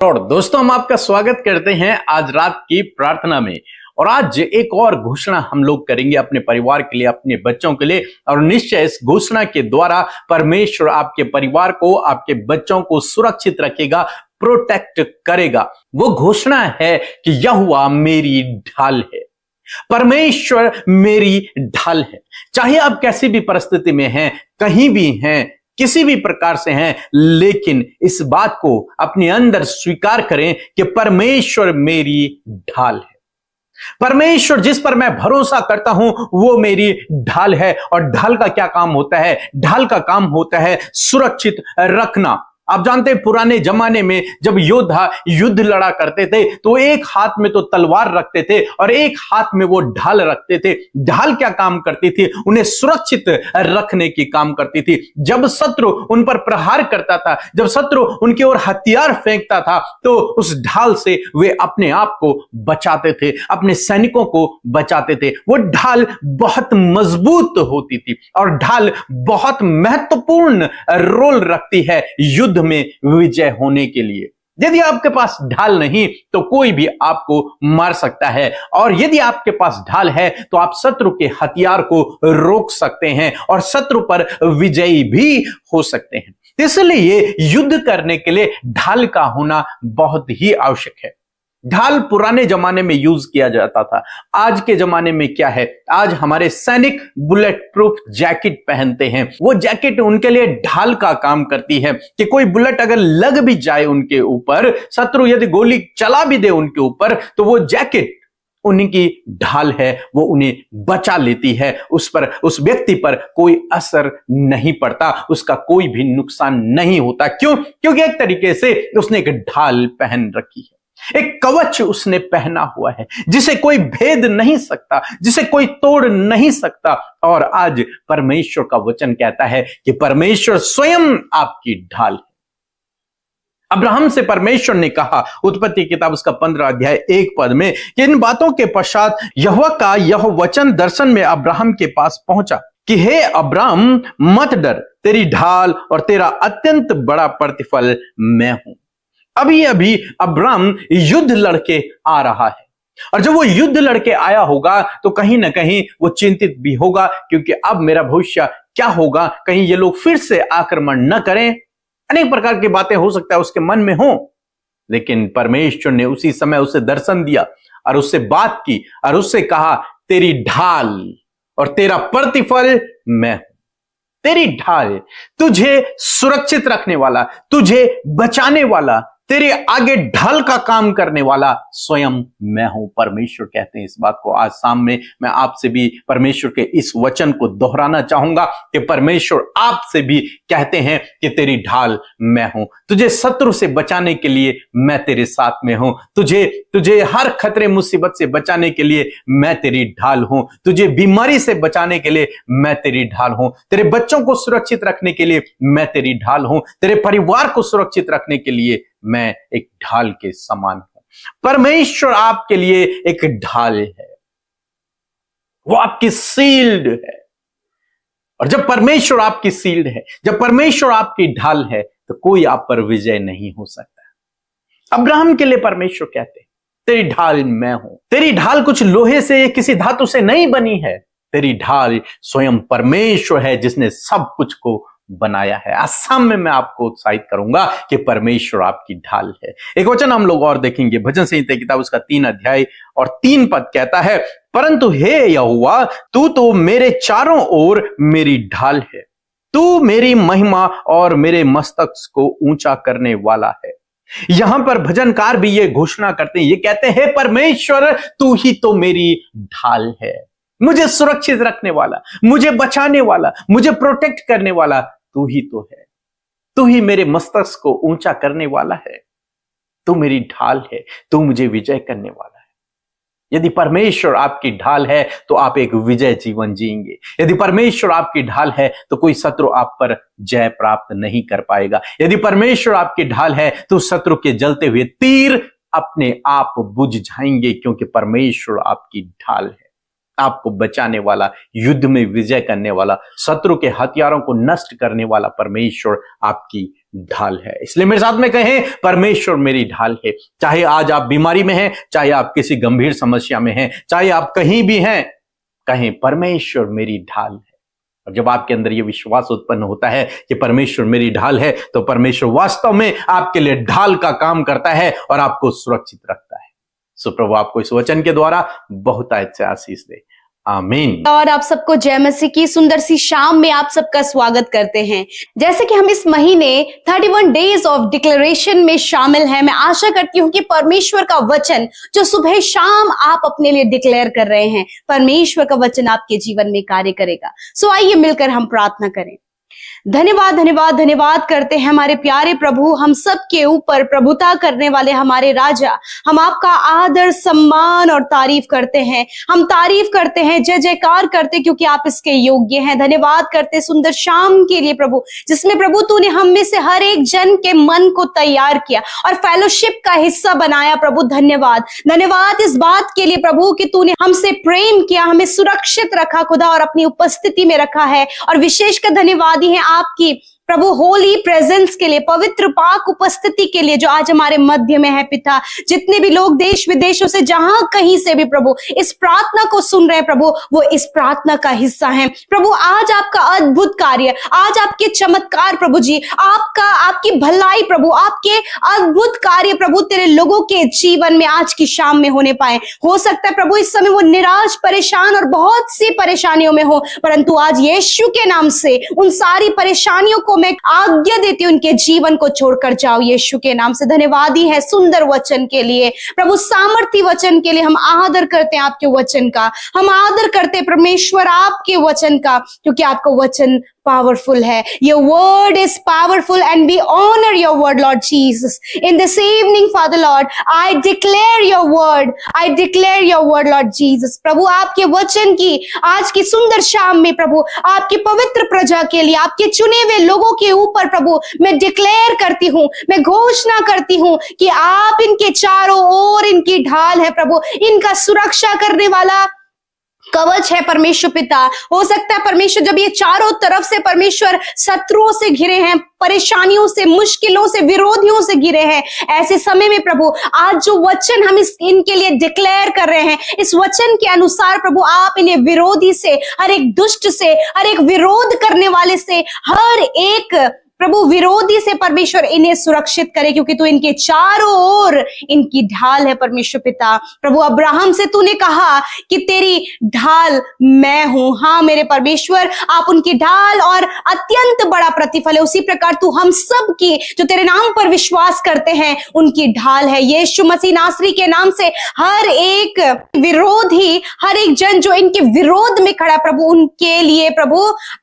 और दोस्तों, हम आपका स्वागत करते हैं आज रात की प्रार्थना में। और आज एक और घोषणा हम लोग करेंगे अपने परिवार के लिए, अपने बच्चों के लिए। और निश्चय इस घोषणा के द्वारा परमेश्वर आपके परिवार को, आपके बच्चों को सुरक्षित रखेगा, प्रोटेक्ट करेगा। वो घोषणा है कि यहोवा मेरी ढाल है, परमेश्वर मेरी ढाल है। चाहे आप कैसी भी परिस्थिति में हैं, कहीं भी हैं, किसी भी प्रकार से हैं, लेकिन इस बात को अपने अंदर स्वीकार करें कि परमेश्वर मेरी ढाल है। परमेश्वर जिस पर मैं भरोसा करता हूं वो मेरी ढाल है। और ढाल का क्या काम होता है? ढाल का काम होता है सुरक्षित रखना। आप जानते हैं पुराने जमाने में जब योद्धा युद्ध लड़ा करते थे तो एक हाथ में तो तलवार रखते थे और एक हाथ में वो ढाल रखते थे। ढाल क्या काम करती थी? उन्हें सुरक्षित रखने की काम करती थी। जब शत्रु उन पर प्रहार करता था, जब शत्रु उनकी ओर हथियार फेंकता था, तो उस ढाल से वे अपने आप को बचाते थे, अपने सैनिकों को बचाते थे। वो ढाल बहुत मजबूत होती थी और ढाल बहुत महत्वपूर्ण रोल रखती है युद्ध में विजय होने के लिए। यदि आपके पास ढाल नहीं तो कोई भी आपको मार सकता है, और यदि आपके पास ढाल है तो आप शत्रु के हथियार को रोक सकते हैं और शत्रु पर विजयी भी हो सकते हैं। इसलिए युद्ध करने के लिए ढाल का होना बहुत ही आवश्यक है। ढाल पुराने जमाने में यूज किया जाता था। आज के जमाने में क्या है? आज हमारे सैनिक बुलेट प्रूफ जैकेट पहनते हैं। वो जैकेट उनके लिए ढाल का काम करती है कि कोई बुलेट अगर लग भी जाए उनके ऊपर, शत्रु यदि गोली चला भी दे उनके ऊपर, तो वो जैकेट उनकी ढाल है, वो उन्हें बचा लेती है। उस व्यक्ति पर कोई असर नहीं पड़ता, उसका कोई भी नुकसान नहीं होता। क्यों? क्योंकि एक तरीके से उसने एक ढाल पहन रखी है, एक कवच उसने पहना हुआ है जिसे कोई भेद नहीं सकता, जिसे कोई तोड़ नहीं सकता। और आज परमेश्वर का वचन कहता है कि परमेश्वर स्वयं आपकी ढाल है। अब्राहम से परमेश्वर ने कहा, उत्पत्ति किताब उसका 15 अध्याय 1 पद में, कि इन बातों के पश्चात यहोवा का यह वचन दर्शन में अब्राहम के पास पहुंचा कि हे अब्राहम, मत डर, तेरी ढाल और तेरा अत्यंत बड़ा प्रतिफल मैं हूं। अभी अभी अब्राहम युद्ध लड़के आ रहा है, और जब वो युद्ध लड़के आया होगा तो कहीं ना कहीं वो चिंतित भी होगा, क्योंकि अब मेरा भविष्य क्या होगा, कहीं ये लोग फिर से आक्रमण न करें। अनेक प्रकार की बातें हो सकता है उसके मन में हो, लेकिन परमेश्वर ने उसी समय उसे दर्शन दिया और उससे बात की और उससे कहा, तेरी ढाल और तेरा प्रतिफल मैं हूं। तेरी ढाल, तुझे सुरक्षित रखने वाला, तुझे बचाने वाला, तेरे आगे ढाल का काम करने वाला स्वयं मैं हूं। परमेश्वर कहते हैं इस बात को। आज शाम में मैं आपसे भी परमेश्वर के इस वचन को दोहराना चाहूंगा कि परमेश्वर आपसे भी कहते हैं कि तेरी ढाल मैं हूं। तुझे शत्रु से बचाने के लिए मैं तेरे साथ में हूं। तुझे हर खतरे मुसीबत से बचाने के लिए मैं तेरी ढाल हूं। तुझे बीमारी से बचाने के लिए मैं तेरी ढाल हूं। तेरे बच्चों को सुरक्षित रखने के लिए मैं तेरी ढाल हूं। तेरे परिवार को सुरक्षित रखने के लिए मैं एक ढाल के समान हूं। परमेश्वर आपके लिए एक ढाल है, वो आपकी शील्ड है। और जब परमेश्वर आपकी शील्ड है, जब परमेश्वर आपकी ढाल है, तो कोई आप पर विजय नहीं हो सकता। अब्राहम के लिए परमेश्वर कहते हैं, तेरी ढाल मैं हूं। तेरी ढाल कुछ लोहे से, किसी धातु से नहीं बनी है। तेरी ढाल स्वयं परमेश्वर है जिसने सब कुछ को बनाया है। आसाम में मैं आपको उत्साहित करूंगा कि परमेश्वर आपकी ढाल है। एक वचन हम लोग और देखेंगे, भजन संहिता किताब उसका 3 अध्याय और 3 पद कहता है, परंतु हे यहोवा, तू तो मेरे चारों ओर मेरी ढाल है, तू मेरी महिमा और मेरे मस्तक को ऊंचा करने वाला है। यहां पर भजनकार भी ये घोषणा करते हैं, ये कहते हैं, हे परमेश्वर, तू ही तो मेरी ढाल है, मुझे सुरक्षित रखने वाला, मुझे बचाने वाला, मुझे प्रोटेक्ट करने वाला तू ही तो है। तू ही मेरे मस्तक को ऊंचा करने वाला है, तू मेरी ढाल है, तू मुझे विजय करने वाला है। यदि परमेश्वर आपकी ढाल है तो आप एक विजय जीवन जिएंगे। यदि परमेश्वर आपकी ढाल है तो कोई शत्रु आप पर जय प्राप्त नहीं कर पाएगा। यदि परमेश्वर आपकी ढाल है तो शत्रु के जलते हुए तीर अपने आप बुझ जाएंगे, क्योंकि परमेश्वर आपकी ढाल है, आपको बचाने वाला, युद्ध में विजय करने वाला, शत्रु के हथियारों को नष्ट करने वाला परमेश्वर आपकी ढाल है। इसलिए मेरे साथ में कहें, परमेश्वर मेरी ढाल है। चाहे आज आप बीमारी में हैं, चाहे आप किसी गंभीर समस्या में हैं, चाहे आप कहीं भी हैं, कहें परमेश्वर मेरी ढाल है। और जब आपके अंदर यह विश्वास उत्पन्न होता है कि परमेश्वर मेरी ढाल है, तो परमेश्वर वास्तव में आपके लिए ढाल का काम करता है और आपको सुरक्षित रखता है। सो प्रभु आपको इस वचन के द्वारा बहुत अच्छे आशीष दे। आमीन। और आप सबको जय मसीह की सुंदर सी शाम में आप सबका स्वागत करते हैं। जैसे कि हम इस महीने 31 डेज ऑफ डिक्लेरेशन में शामिल हैं, मैं आशा करती हूं कि परमेश्वर का वचन जो सुबह शाम आप अपने लिए डिक्लेयर कर रहे हैं, परमेश्वर का वचन आपके जीवन में कार्य करेगा। सो आइए मिलकर हम प्रार्थना करें। धन्यवाद धन्यवाद धन्यवाद करते हैं हमारे प्यारे प्रभु, हम सब के ऊपर प्रभुता करने वाले हमारे राजा। हम आपका आदर सम्मान और तारीफ करते हैं। हम तारीफ करते हैं, जय जयकार करते, क्योंकि आप इसके योग्य हैं। धन्यवाद करते सुंदर शाम के लिए प्रभु, जिसमें प्रभु तूने हम में से हर एक जन के मन को तैयार किया और फेलोशिप का हिस्सा बनाया। प्रभु धन्यवाद धन्यवाद इस बात के लिए प्रभु कि तूने हमसे प्रेम किया, हमें सुरक्षित रखा खुदा और अपनी उपस्थिति में रखा है। और विशेषकर धन्यवादी है आपकी प्रभु होली प्रेजेंस के लिए, पवित्र पाक उपस्थिति के लिए जो आज हमारे मध्य में है पिता। जितने भी लोग देश विदेशों से, जहां कहीं से भी प्रभु इस प्रार्थना को सुन रहे हैं प्रभु, वो इस प्रार्थना का हिस्सा हैं। प्रभु आज आपका अद्भुत कार्य, आज आपके चमत्कार प्रभु जी, आपकी भलाई प्रभु, आपके अद्भुत कार्य प्रभु तेरे लोगों के जीवन में आज की शाम में होने पाए। हो सकता है प्रभु इस समय वो निराश, परेशान और बहुत सी परेशानियों में हो, परंतु आज यीशु के नाम से उन सारी परेशानियों को मैं आज्ञा देती हूं, उनके जीवन को छोड़कर जाओ यीशु के नाम से। धन्यवादी है सुंदर वचन के लिए प्रभु, सामर्थी वचन के लिए। हम आदर करते हैं आपके वचन का, हम आदर करते हैं परमेश्वर आपके वचन का, क्योंकि आपका वचन powerful है। Your word is powerful and we honor your word, Lord Jesus. In this evening, Father Lord, I declare your word. I declare your word, Lord Jesus. प्रभु आपके वचन की आज की सुंदर शाम में प्रभु, आपकी पवित्र प्रजा के लिए, आपके चुने हुए लोगों के ऊपर प्रभु मैं डिक्लेयर करती हूँ, मैं घोषणा करती हूँ कि आप इनके चारों ओर इनकी ढाल है प्रभु, इनका सुरक्षा करने वाला कवच है परमेश्वर पिता। हो सकता है परमेश्वर जब ये चारों तरफ से परमेश्वर शत्रुओं से घिरे हैं, परेशानियों से, मुश्किलों से, विरोधियों से घिरे हैं, ऐसे समय में प्रभु आज जो वचन हम इनके लिए डिक्लेयर कर रहे हैं, इस वचन के अनुसार प्रभु आप इन्हें विरोधी से, हर एक दुष्ट से, हर एक विरोध करने वाले से, हर एक प्रभु विरोधी से परमेश्वर इन्हें सुरक्षित करे, क्योंकि तू इनके चारों ओर इनकी ढाल है परमेश्वर पिता। प्रभु अब्राहम से तूने कहा कि तेरी ढाल मैं हूं। हाँ मेरे परमेश्वर, आप उनकी ढाल और अत्यंत बड़ा प्रतिफल है। उसी प्रकार तू हम सब की जो तेरे नाम पर विश्वास करते हैं उनकी ढाल है। यीशु मसीह नासरी के नाम से हर एक विरोधी, हर एक जन जो इनके विरोध में खड़ा है प्रभु, उनके लिए प्रभु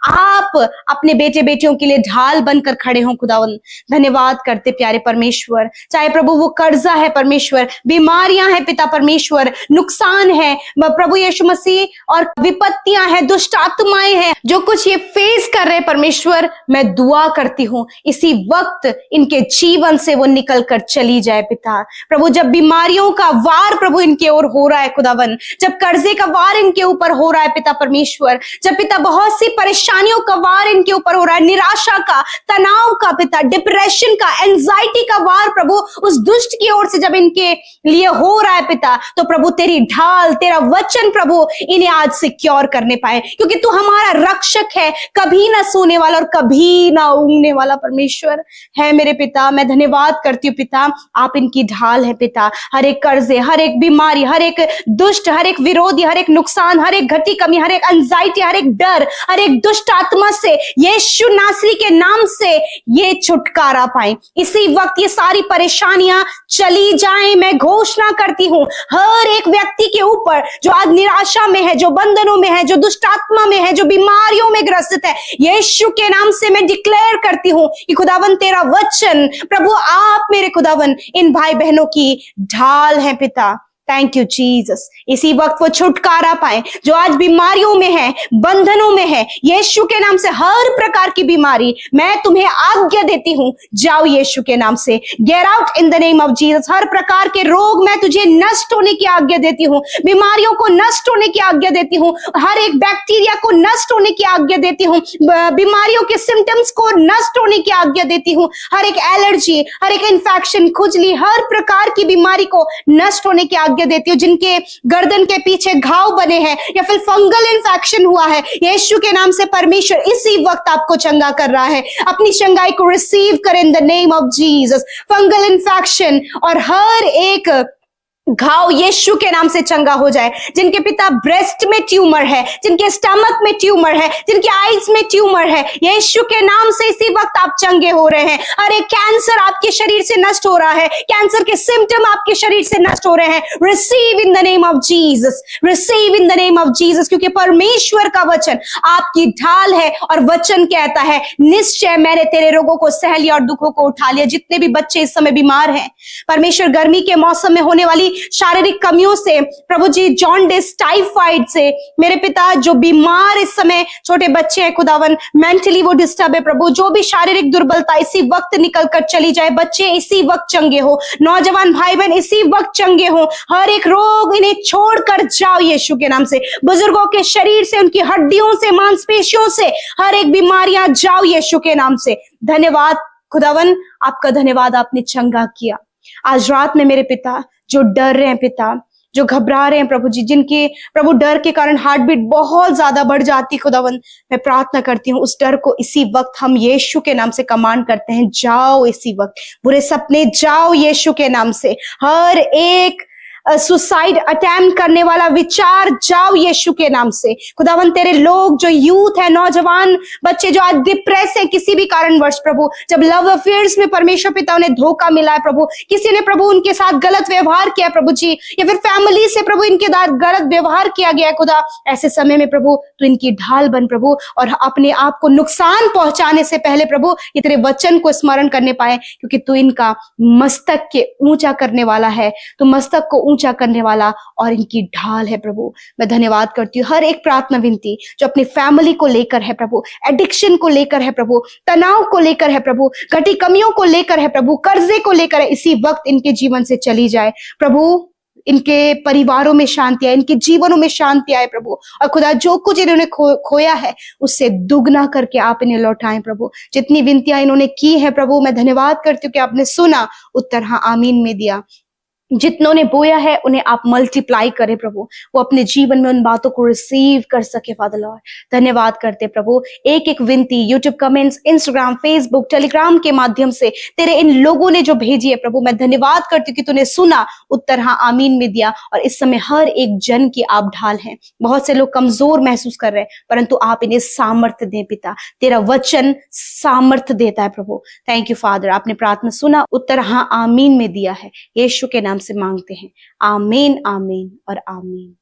आप अपने बेटे बेटियों के लिए ढाल बन कर खड़े हों खुदावन। धन्यवाद करते प्यारे परमेश्वर, चाहे प्रभु वो कर्जा है परमेश्वर, बीमारियां हैं पिता परमेश्वर, नुकसान है प्रभु यीशु मसीह, और विपत्तियां हैं, दुष्ट आत्माएं हैं, जो कुछ ये फेस कर रहे हैं परमेश्वर, मैं दुआ करती हूं इसी वक्त इनके जीवन से वो निकल कर चली जाए पिता। प्रभु जब बीमारियों का वार प्रभु इनके ओर हो रहा है खुदावन, जब कर्जे का वार इनके ऊपर हो रहा है पिता परमेश्वर, जब पिता बहुत सी परेशानियों का वार इनके ऊपर हो रहा है, निराशा का, तनाव का पिता, डिप्रेशन का, एंजाइटी का वार प्रभु उस दुष्ट की ओर से जब इनके लिए हो रहा है पिता, तो प्रभु तेरी ढाल, तेरा वचन प्रभु इन्हें आज सिक्योर करने पाए, क्योंकि तू हमारा रक्षक है, कभी ना सोने वाला और कभी ना ऊँगने वाला परमेश्वर है मेरे पिता। मैं धन्यवाद करती हूँ पिता, आप इनकी ढाल है पिता। हर एक कर्जे, हर एक बीमारी, हर एक दुष्ट, हर एक विरोधी, हर एक नुकसान, हर एक घटी कमी, हर एक एंजाइटी, हर एक डर, हर एक दुष्ट आत्मा से यीशु नासरी के नाम से ये छुटकारा पाए। इसी वक्त ये सारी परेशानियां चली जाएं। मैं घोषणा करती हूं हर एक व्यक्ति के ऊपर जो आज निराशा में है, जो बंधनों में है, जो दुष्ट आत्मा में है, जो बीमारियों में ग्रसित है, यीशु के नाम से मैं डिक्लेयर करती हूं कि खुदावन तेरा वचन प्रभु, आप मेरे खुदावन इन भाई बहनों की ढाल है पिता। Thank you Jesus. इसी वक्त वो छुटकारा पाए जो आज बीमारियों में है, बंधनों में है। यीशु के नाम से हर प्रकार की बीमारी मैं तुम्हें आज्ञा देती हूं, जाओ यीशु के नाम से। Get out in the name of Jesus. हर प्रकार के रोग मैं तुझे नष्ट होने की आज्ञा देती हूं, बीमारियों को नष्ट होने की आज्ञा देती हूं, हर एक बैक्टीरिया को नष्ट होने की आज्ञा देती हूं, बीमारियों के सिम्टम्स को नष्ट होने की आज्ञा देती हूं। हर एक एलर्जी, हर एक इन्फेक्शन, खुजली, हर प्रकार की बीमारी को नष्ट होने की आज्ञा देती हूं। जिनके गर्दन के पीछे घाव बने हैं या फिर फंगल इन्फेक्शन हुआ है, यीशु के नाम से परमेश्वर इसी वक्त आपको चंगा कर रहा है। अपनी चंगाई को रिसीव करें इन the name of Jesus. Fungal infection और हर एक घाव यीशु के नाम से चंगा हो जाए। जिनके पिता ब्रेस्ट में ट्यूमर है, जिनके स्टमक में ट्यूमर है, जिनके आईज में ट्यूमर है, यीशु के नाम से इसी वक्त आप चंगे हो रहे हैं। अरे कैंसर आपके शरीर से नष्ट हो रहा है, कैंसर के सिम्टम आपके शरीर से नष्ट हो रहे हैं। Receive in the name of Jesus, receive in the name of Jesus, क्योंकि परमेश्वर का वचन आपकी ढाल है और वचन कहता है निश्चय मैंने तेरे रोगों को सह लिया और दुखों को उठा लिया। जितने भी बच्चे इस समय बीमार हैं, परमेश्वर गर्मी के मौसम में होने वाली शारीरिक कमियों से, प्रभु जी जॉन्डिस, टाइफाइड से, मेरे पिता जो बीमार इस समय छोटे बच्चे हैं खुदावन, मेंटली वो डिस्टर्ब है प्रभु, जो भी शारीरिक दुर्बलता इसी वक्त निकल कर चली जाए। बच्चे इसी वक्त चंगे हो, नौजवान भाई बहन इसी वक्त चंगे हो। हर एक रोग इन्हें छोड़कर जाओ यीशु के नाम से। बुजुर्गों के शरीर से, उनकी हड्डियों से, मांसपेशियों से हर एक बीमारियां जाओ यीशु के नाम से। धन्यवाद खुदावन, आपका धन्यवाद, आपने चंगा किया। आज रात में मेरे पिता जो डर रहे हैं, पिता जो घबरा रहे हैं प्रभु जी, जिनके प्रभु डर के कारण हार्ट बीट बहुत ज्यादा बढ़ जाती, खुदावन मैं प्रार्थना करती हूँ उस डर को इसी वक्त हम यीशु के नाम से कमांड करते हैं, जाओ इसी वक्त। बुरे सपने जाओ यीशु के नाम से। हर एक सुसाइड अटेम्प्ट करने वाला विचार जाओ यीशु के नाम से। खुदावन तेरे लोग जो यूथ है, नौजवान बच्चे जो आज डिप्रेस है किसी भी कारणवश प्रभु, जब लव अफेयर्स में परमेश्वर पिता उन्हें धोखा मिला है प्रभु, किसी ने प्रभु उनके साथ गलत व्यवहार किया प्रभु जी, या फिर फैमिली से प्रभु इनके साथ गलत व्यवहार किया गया है खुदा, ऐसे समय में प्रभु तो इनकी ढाल बन प्रभु, और अपने आप को नुकसान पहुंचाने से पहले प्रभु ये तेरे वचन को स्मरण करने पाए, क्योंकि तू इनका मस्तक के ऊंचा करने वाला है, तू मस्तक को ऊंचा करने वाला और इनकी ढाल है प्रभु। मैं धन्यवाद करती हूँ हर एक प्रार्थना विनती जो अपनी फैमिली को लेकर है प्रभु, एडिक्शन को लेकर है प्रभु, तनाव को लेकर है प्रभु, घटी कमियों को लेकर है प्रभु, कर्जे को लेकर है, इसी वक्त इनके जीवन से चली जाए प्रभु। इनके परिवारों में शांति आए, इनके जीवनों में शांति आए प्रभु, और खुदा जो कुछ इन्होंने खोया है उससे दुगना करके आप इन्हें लौटाएं प्रभु। जितनी विनतियां इन्होंने की है प्रभु, मैं धन्यवाद करती हूँ कि आपने सुना, उत्तर हाँ आमीन में दिया। जितनों ने बोया है उन्हें आप मल्टीप्लाई करें प्रभु, वो अपने जीवन में उन बातों को रिसीव कर सके फादर लॉर्ड। धन्यवाद करते प्रभु। एक एक विनती YouTube comments, Instagram, Facebook, Telegram के माध्यम से तेरे इन लोगों ने जो भेजी है प्रभु, मैं धन्यवाद करती हूँ कि तूने सुना, उत्तर हाँ आमीन में दिया, और इस समय हर एक जन की आप ढाल हैं। बहुत से लोग कमजोर महसूस कर रहे हैं, परंतु आप इन्हें सामर्थ्य दें पिता, तेरा वचन सामर्थ्य देता है प्रभु। थैंक यू फादर, आपने प्रार्थना सुना, उत्तर हाँ आमीन में दिया है, यीशु के नाम से मांगते हैं, आमीन आमीन और आमीन।